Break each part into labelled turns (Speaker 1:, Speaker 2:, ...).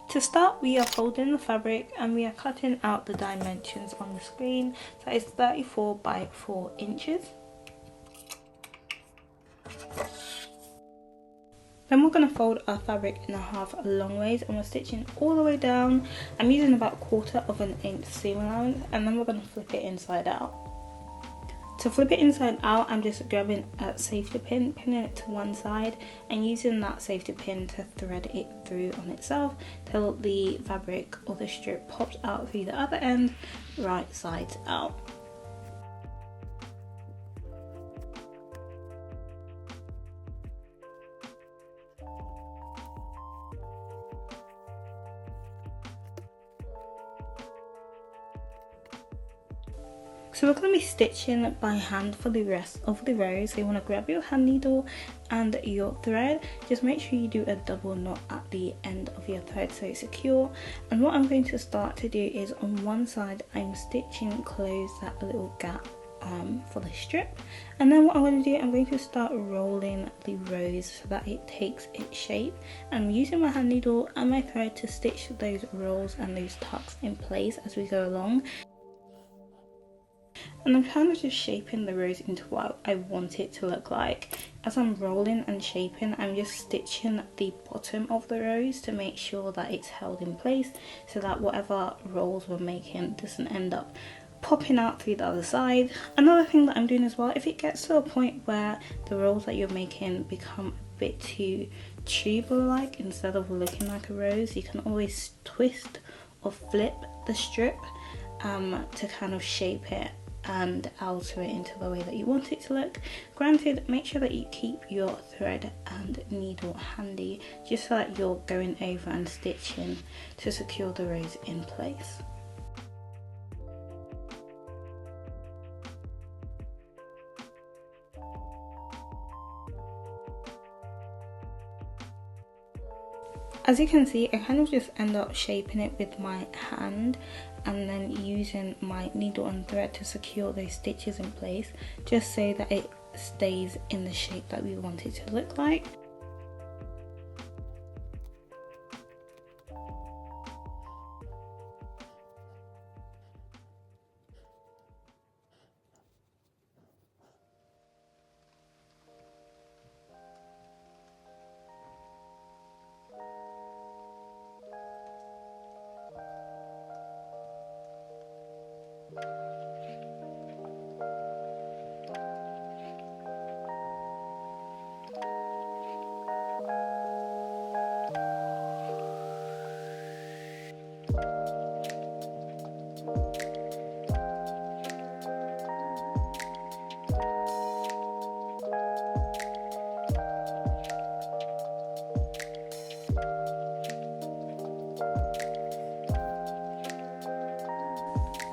Speaker 1: To start, we are folding the fabric and we are cutting out the dimensions on the screen. So it's 34 by 4 inches. Then we're going to fold our fabric in half long ways and we're stitching all the way down. I'm using about 1/4 of an inch seam allowance, and then we're going to flip it inside out. To flip it inside out, I'm just grabbing a safety pin, pinning it to one side and using that safety pin to thread it through on itself till the fabric or the strip pops out through the other end, right sides out. So we're going to be stitching by hand for the rest of the row. So you want to grab your hand needle and your thread. Just make sure you do a double knot at the end of your thread so it's secure. And what I'm going to start to do is on one side I'm stitching close that little gap for the strip, and then what I'm going to do, I'm going to start rolling the rows so that it takes its shape. I'm using my hand needle and my thread to stitch those rolls and those tucks in place as we go along. And I'm kind of just shaping the rows into what I want it to look like. As I'm rolling and shaping, I'm just stitching the bottom of the rows to make sure that it's held in place so that whatever rolls we're making doesn't end up popping out through the other side. Another thing that I'm doing as well, if it gets to a point where the rolls that you're making become a bit too tubular-like instead of looking like a rose, you can always twist or flip the strip to kind of shape it and alter it into the way that you want it to look. Granted, make sure that you keep your thread and needle handy just so that you're going over and stitching to secure the rows in place. As you can see, I kind of just end up shaping it with my hand and then using my needle and thread to secure those stitches in place just so that it stays in the shape that we want it to look like.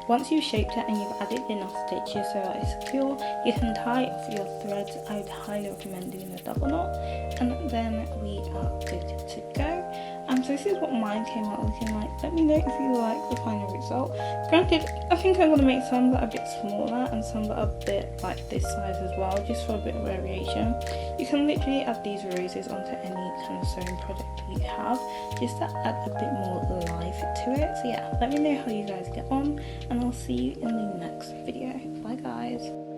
Speaker 1: Once you've shaped it and you've added enough stitches so that it's secure, you can tie off your threads. I would highly recommend doing a double knot, and then we are good to go. So this is what mine came out looking like. Let me know if you like the final result. Granted, I think I'm going to make some that are a bit smaller and some that are a bit like this size as well, just for a bit of variation. You can literally add these roses onto any kind of sewing project you have, just to add a bit more life to it. So yeah, let me know how you guys get on, and I'll see you in the next video. Bye guys.